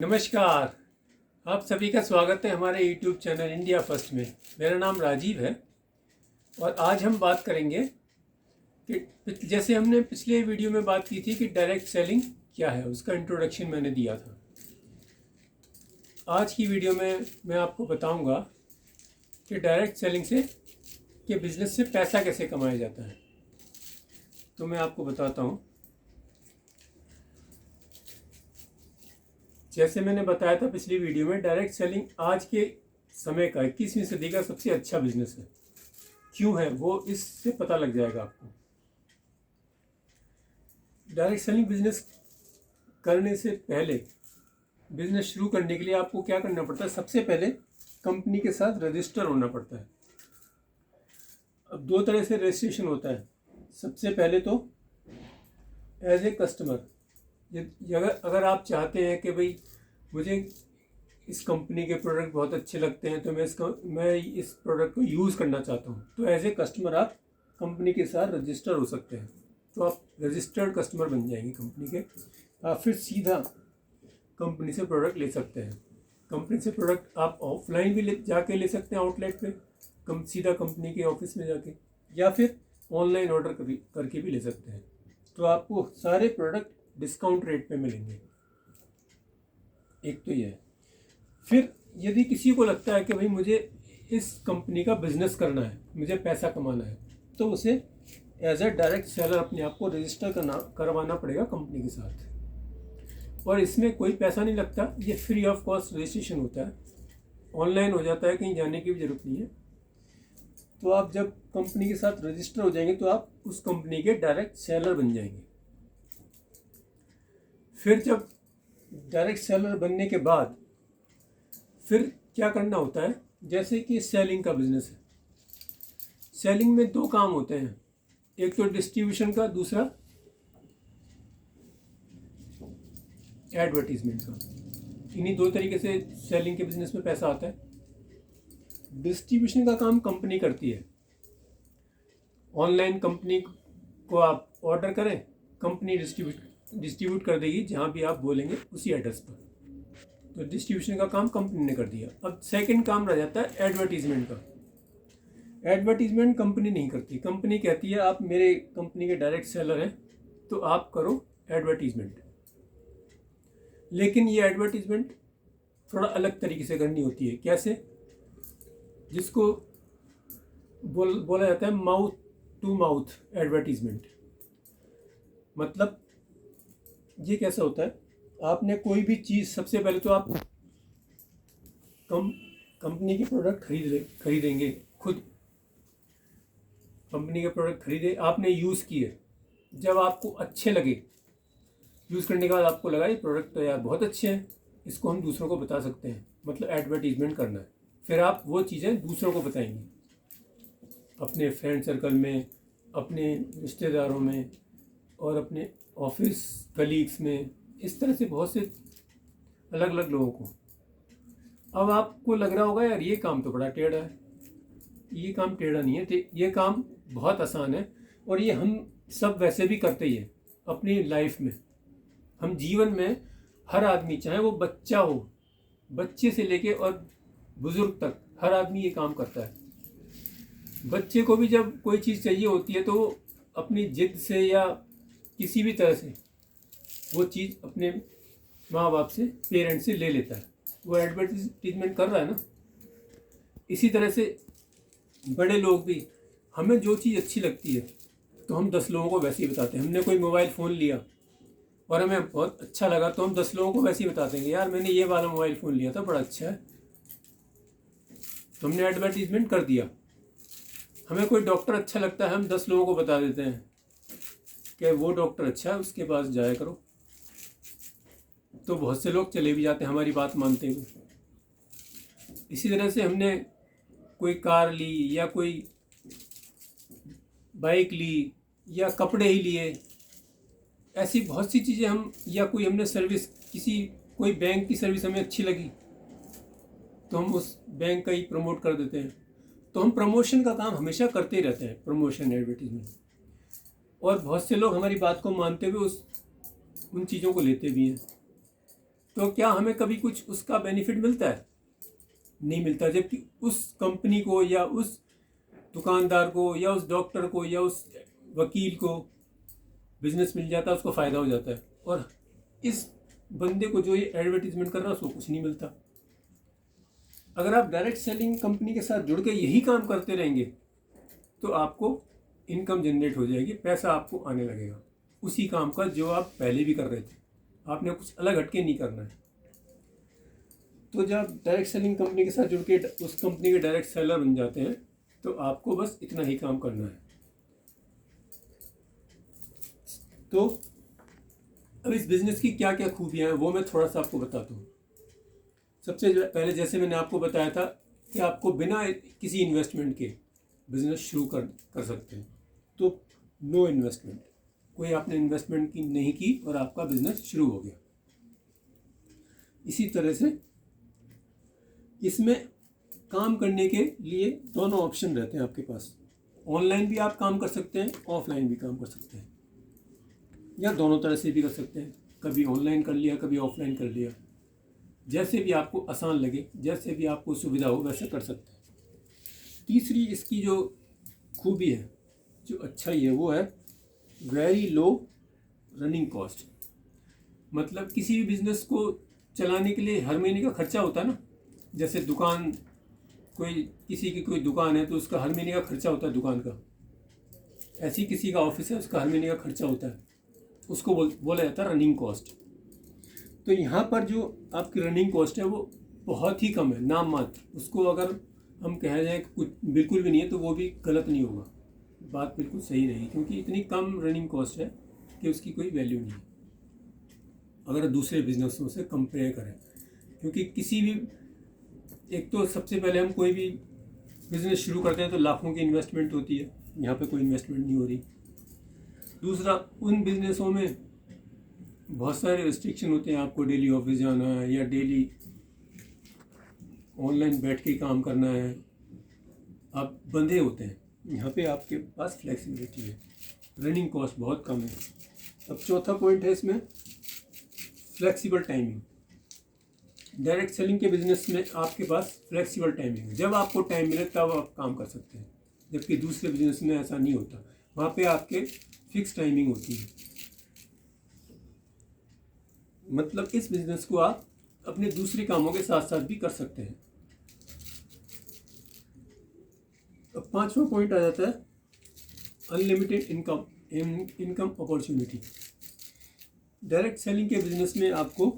नमस्कार। आप सभी का स्वागत है हमारे YouTube चैनल इंडिया फर्स्ट में। मेरा नाम राजीव है और आज हम बात करेंगे कि जैसे हमने पिछले वीडियो में बात की थी कि डायरेक्ट सेलिंग क्या है, उसका इंट्रोडक्शन मैंने दिया था। आज की वीडियो में मैं आपको बताऊंगा कि डायरेक्ट सेलिंग से के बिज़नेस से पैसा कैसे कमाया जाता है। तो मैं आपको बताता हूँ। जैसे मैंने बताया था पिछली वीडियो में, डायरेक्ट सेलिंग आज के समय का 21वीं सदी का सबसे अच्छा बिजनेस है। क्यों है वो इससे पता लग जाएगा आपको। डायरेक्ट सेलिंग बिजनेस करने से पहले, बिजनेस शुरू करने के लिए आपको क्या करना पड़ता है? सबसे पहले कंपनी के साथ रजिस्टर होना पड़ता है। अब दो तरह से रजिस्ट्रेशन होता है। सबसे पहले तो एज ए कस्टमर, अगर आप चाहते हैं कि भाई मुझे इस कंपनी के प्रोडक्ट बहुत अच्छे लगते हैं तो मैं इस प्रोडक्ट को यूज़ करना चाहता हूँ, तो एज ए कस्टमर आप कंपनी के साथ रजिस्टर हो सकते हैं। तो आप रजिस्टर्ड कस्टमर बन जाएंगे कंपनी के। आप फिर सीधा कंपनी से प्रोडक्ट ले सकते हैं। कंपनी से प्रोडक्ट आप ऑफलाइन भी जाके ले सकते हैं आउटलेट पे, सीधा कंपनी के ऑफिस में जाके, या फिर ऑनलाइन ऑर्डर करके भी ले सकते हैं। तो आपको सारे प्रोडक्ट डिस्काउंट रेट पे मिलेंगे। एक तो ये है। फिर यदि किसी को लगता है कि भाई मुझे इस कंपनी का बिजनेस करना है, मुझे पैसा कमाना है, तो उसे एज ए डायरेक्ट सेलर अपने आप को रजिस्टर करवाना पड़ेगा कंपनी के साथ। और इसमें कोई पैसा नहीं लगता, ये फ्री ऑफ कॉस्ट रजिस्ट्रेशन होता है, ऑनलाइन हो जाता है, कहीं जाने की भी ज़रूरत नहीं है। तो आप जब कंपनी के साथ रजिस्टर हो जाएंगे तो आप उस कंपनी के डायरेक्ट सेलर बन जाएंगे। फिर जब डायरेक्ट सेलर बनने के बाद फिर क्या करना होता है? जैसे कि सेलिंग का बिजनेस है। सेलिंग में दो काम होते हैं, एक तो डिस्ट्रीब्यूशन का, दूसरा एडवर्टीजमेंट का। इन्हीं दो तरीके से सेलिंग के बिजनेस में पैसा आता है। डिस्ट्रीब्यूशन का काम कंपनी करती है। ऑनलाइन कंपनी को आप ऑर्डर करें, कंपनी डिस्ट्रीब्यूट कर देगी जहाँ भी आप बोलेंगे उसी एड्रेस पर। तो डिस्ट्रीब्यूशन का काम कंपनी ने कर दिया। अब सेकंड काम रह जाता है एडवर्टीजमेंट का। एडवर्टीजमेंट कंपनी नहीं करती। कंपनी कहती है आप मेरे कंपनी के डायरेक्ट सेलर हैं तो आप करो एडवर्टीजमेंट। लेकिन ये एडवर्टीजमेंट थोड़ा अलग तरीके से करनी होती है। कैसे? जिसको बोला जाता है माउथ टू माउथ एडवर्टीजमेंट। मतलब ये कैसा होता है? आपने कोई भी चीज़, सबसे पहले तो आप कंपनी के प्रोडक्ट खरीदेंगे खुद। कंपनी के प्रोडक्ट खरीदे, आपने यूज़ किए, जब आपको अच्छे लगे, यूज़ करने के बाद आपको लगा ये प्रोडक्ट तो यार बहुत अच्छे हैं, इसको हम दूसरों को बता सकते हैं, मतलब एडवर्टीजमेंट करना है। फिर आप वो चीज़ें दूसरों को बताएंगे, अपने फ्रेंड सर्कल में, अपने रिश्तेदारों में, और अपने ऑफिस कलीग्स में, इस तरह से बहुत से अलग अलग लोगों को। अब आपको लग रहा होगा यार ये काम तो बड़ा टेढ़ा है। ये काम टेढ़ा नहीं है, ये काम बहुत आसान है, और ये हम सब वैसे भी करते ही हैं अपनी लाइफ में। हम जीवन में हर आदमी, चाहे वो बच्चा हो, बच्चे से लेके और बुजुर्ग तक, हर आदमी ये काम करता है। बच्चे को भी जब कोई चीज़ चाहिए होती है तो अपनी जिद से या किसी भी तरह से वो चीज़ अपने माँ बाप से, पेरेंट्स से ले लेता है। वो एडवर्टीजमेंट कर रहा है ना। इसी तरह से बड़े लोग भी, हमें जो चीज़ अच्छी लगती है तो हम 10 लोगों को वैसे ही बताते हैं। हमने कोई मोबाइल फ़ोन लिया और हमें बहुत अच्छा लगा तो हम 10 लोगों को वैसे ही बताते हैं यार मैंने ये वाला मोबाइल फ़ोन लिया था, बड़ा अच्छा है। तो हमने एडवर्टीजमेंट कर दिया। हमें कोई डॉक्टर अच्छा लगता है, हम 10 लोगों को बता देते हैं कि वो डॉक्टर अच्छा है, उसके पास जाया करो। तो बहुत से लोग चले भी जाते हैं हमारी बात मानते हुए। इसी तरह से हमने कोई कार ली या कोई बाइक ली या कपड़े ही लिए, ऐसी बहुत सी चीज़ें हम, या कोई हमने सर्विस, कोई बैंक की सर्विस हमें अच्छी लगी तो हम उस बैंक का ही प्रमोट कर देते हैं। तो हम प्रमोशन का काम हमेशा करते ही रहते हैं, प्रमोशन, एडवर्टीजमेंट। और बहुत से लोग हमारी बात को मानते हुए उन चीज़ों को लेते भी हैं। तो क्या हमें कभी कुछ उसका बेनिफिट मिलता है? नहीं मिलता। जबकि उस कंपनी को या उस दुकानदार को या उस डॉक्टर को या उस वकील को बिजनेस मिल जाता है, उसको फ़ायदा हो जाता है, और इस बंदे को जो ये एडवर्टीजमेंट कर रहा है उसको कुछ नहीं मिलता। अगर आप डायरेक्ट सेलिंग कंपनी के साथ जुड़ के यही काम करते रहेंगे तो आपको इनकम जनरेट हो जाएगी, पैसा आपको आने लगेगा उसी काम का जो आप पहले भी कर रहे थे। आपने कुछ अलग हटके नहीं करना है। तो जब डायरेक्ट सेलिंग कंपनी के साथ जुड़ के उस कंपनी के डायरेक्ट सेलर बन जाते हैं तो आपको बस इतना ही काम करना है। तो अब इस बिज़नेस की क्या क्या खूबियाँ हैं वो मैं थोड़ा सा आपको बताता हूँ। सबसे पहले जैसे मैंने आपको बताया था कि आपको बिना किसी इन्वेस्टमेंट के बिज़नेस शुरू कर सकते हैं। तो नो इन्वेस्टमेंट, कोई आपने इन्वेस्टमेंट की नहीं की और आपका बिज़नेस शुरू हो गया। इसी तरह से इसमें काम करने के लिए दोनों ऑप्शन रहते हैं आपके पास। ऑनलाइन भी आप काम कर सकते हैं, ऑफलाइन भी काम कर सकते हैं, या दोनों तरह से भी कर सकते हैं। कभी ऑनलाइन कर लिया, कभी ऑफलाइन कर लिया, जैसे भी आपको आसान लगे, जैसे भी आपको सुविधा हो वैसे कर सकते हैं। तीसरी इसकी जो खूबी है, जो अच्छाई है, वो है वेरी लो रनिंग कॉस्ट। मतलब किसी भी बिज़नेस को चलाने के लिए हर महीने का खर्चा होता है ना। जैसे दुकान, किसी की कोई दुकान है तो उसका हर महीने का खर्चा होता है दुकान का। ऐसी किसी का ऑफिस है, उसका हर महीने का खर्चा होता है, उसको बोला जाता है रनिंग कॉस्ट। तो यहाँ पर जो आपकी रनिंग कॉस्ट है वो बहुत ही कम है, नाम मात्र। उसको अगर हम कह जाएँ कुछ बिल्कुल भी नहीं है तो वो भी गलत नहीं होगा, बात बिल्कुल सही रहेगी, क्योंकि इतनी कम रनिंग कॉस्ट है कि उसकी कोई वैल्यू नहीं है अगर दूसरे बिजनेसों से कंपेयर करें। क्योंकि किसी भी, एक तो सबसे पहले हम कोई भी बिज़नेस शुरू करते हैं तो लाखों की इन्वेस्टमेंट होती है, यहाँ पे कोई इन्वेस्टमेंट नहीं हो रही। दूसरा, उन बिज़नेसों में बहुत सारे रिस्ट्रिक्शन होते हैं, आपको डेली ऑफिस जाना है या डेली ऑनलाइन बैठ के काम करना है, आप बंधे होते हैं। यहाँ पे आपके पास फ्लेक्सिबिलिटी है, रनिंग कॉस्ट बहुत कम है। अब चौथा पॉइंट है इसमें फ्लेक्सिबल टाइमिंग। डायरेक्ट सेलिंग के बिज़नेस में आपके पास फ्लेक्सिबल टाइमिंग है, जब आपको टाइम मिले तब आप काम कर सकते हैं। जबकि दूसरे बिज़नेस में ऐसा नहीं होता, वहाँ पे आपके फिक्स टाइमिंग होती है। मतलब इस बिज़नेस को आप अपने दूसरे कामों के साथ साथ भी कर सकते हैं। अब पांचवा पॉइंट आ जाता है unlimited income opportunity. Direct selling के बिज़नेस में आपको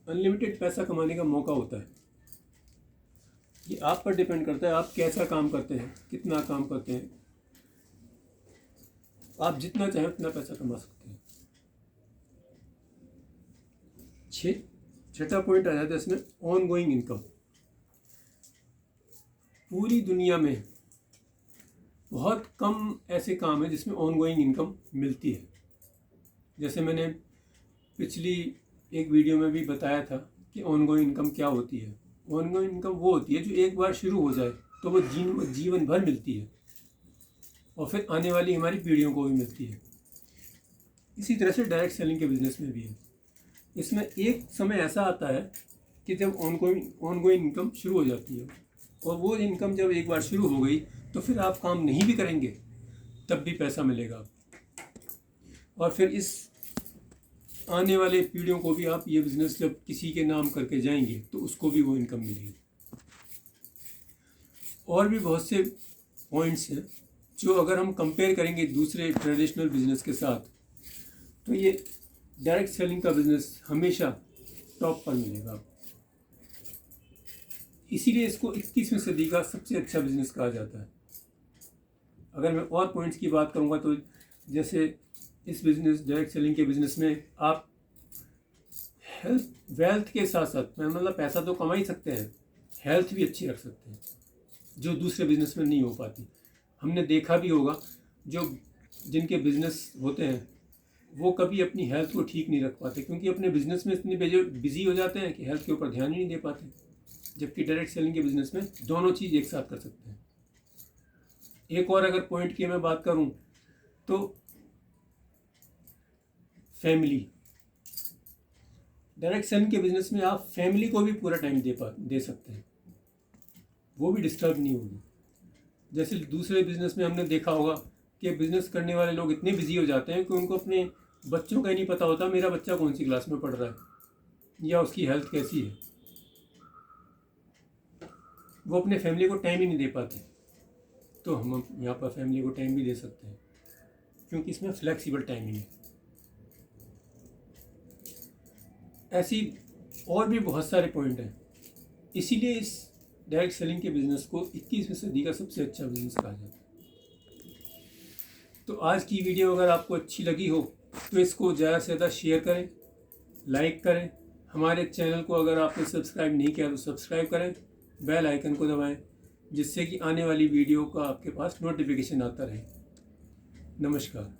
अनलिमिटेड पैसा कमाने का मौका होता है। ये आप पर डिपेंड करता है, आप कैसा काम करते हैं, कितना काम करते हैं। आप जितना चाहें उतना पैसा कमा सकते हैं। छठा पॉइंट आ जाता है इसमें ऑन गोइंग इनकम। पूरी दुनिया में बहुत कम ऐसे काम है जिसमें ऑन गोइंग इनकम मिलती है। जैसे मैंने पिछली एक वीडियो में भी बताया था कि ऑन गोइंग इनकम क्या होती है। ऑन गोइंग इनकम वो होती है जो एक बार शुरू हो जाए तो वो जीवन भर मिलती है और फिर आने वाली हमारी पीढ़ियों को भी मिलती है। इसी तरह से डायरेक्ट सेलिंग के बिज़नेस में भी है। इसमें एक समय ऐसा आता है कि जब ऑन गोइंग इनकम शुरू हो जाती है, और वो इनकम जब एक बार शुरू हो गई तो फिर आप काम नहीं भी करेंगे तब भी पैसा मिलेगा, और फिर इस आने वाले पीढ़ियों को भी आप ये बिज़नेस जब किसी के नाम करके जाएंगे तो उसको भी वो इनकम मिलेगी। और भी बहुत से पॉइंट्स हैं जो अगर हम कंपेयर करेंगे दूसरे ट्रेडिशनल बिजनेस के साथ तो ये डायरेक्ट सेलिंग का बिज़नेस हमेशा टॉप पर मिलेगा। इसीलिए इसको 21वीं सदी का सबसे अच्छा बिज़नेस कहा जाता है। अगर मैं और पॉइंट्स की बात करूंगा तो जैसे इस बिज़नेस, डायरेक्ट सेलिंग के बिज़नेस में आप वेल्थ के साथ साथ, मतलब पैसा तो कमा ही सकते हैं, हेल्थ भी अच्छी रख सकते हैं जो दूसरे बिज़नेस में नहीं हो पाती। हमने देखा भी होगा जो जिनके बिज़नेस होते हैं वो कभी अपनी हेल्थ को ठीक नहीं रख पाते, क्योंकि अपने बिज़नेस में इतने बिजी हो जाते हैं कि हेल्थ के ऊपर ध्यान ही नहीं दे पाते। जबकि डायरेक्ट सेलिंग के बिज़नेस में दोनों चीज़ एक साथ कर सकते हैं। एक और अगर पॉइंट की मैं बात करूं तो फैमिली। डायरेक्ट सेलिंग के बिजनेस में आप फैमिली को भी पूरा टाइम दे सकते हैं, वो भी डिस्टर्ब नहीं होगी। जैसे दूसरे बिजनेस में हमने देखा होगा कि बिजनेस करने वाले लोग इतने बिजी हो जाते हैं कि उनको अपने बच्चों का ही नहीं पता होता मेरा बच्चा कौन सी क्लास में पढ़ रहा है या उसकी हेल्थ कैसी है। वो अपने फैमिली को टाइम ही नहीं दे पाते। तो हम यहाँ पर फैमिली को टाइम भी दे सकते हैं, क्योंकि इसमें फ्लेक्सिबल टाइमिंग है। ऐसी और भी बहुत सारे पॉइंट हैं, इसीलिए इस डायरेक्ट सेलिंग के बिज़नेस को 21वीं सदी का सबसे अच्छा बिज़नेस कहा जाता है। तो आज की वीडियो अगर आपको अच्छी लगी हो तो इसको ज़्यादा से ज़्यादा शेयर करें, लाइक करें। हमारे चैनल को अगर आपने सब्सक्राइब नहीं किया तो सब्सक्राइब करें, बेल आइकन को दबाएं, जिससे कि आने वाली वीडियो का आपके पास नोटिफिकेशन आता रहे। नमस्कार।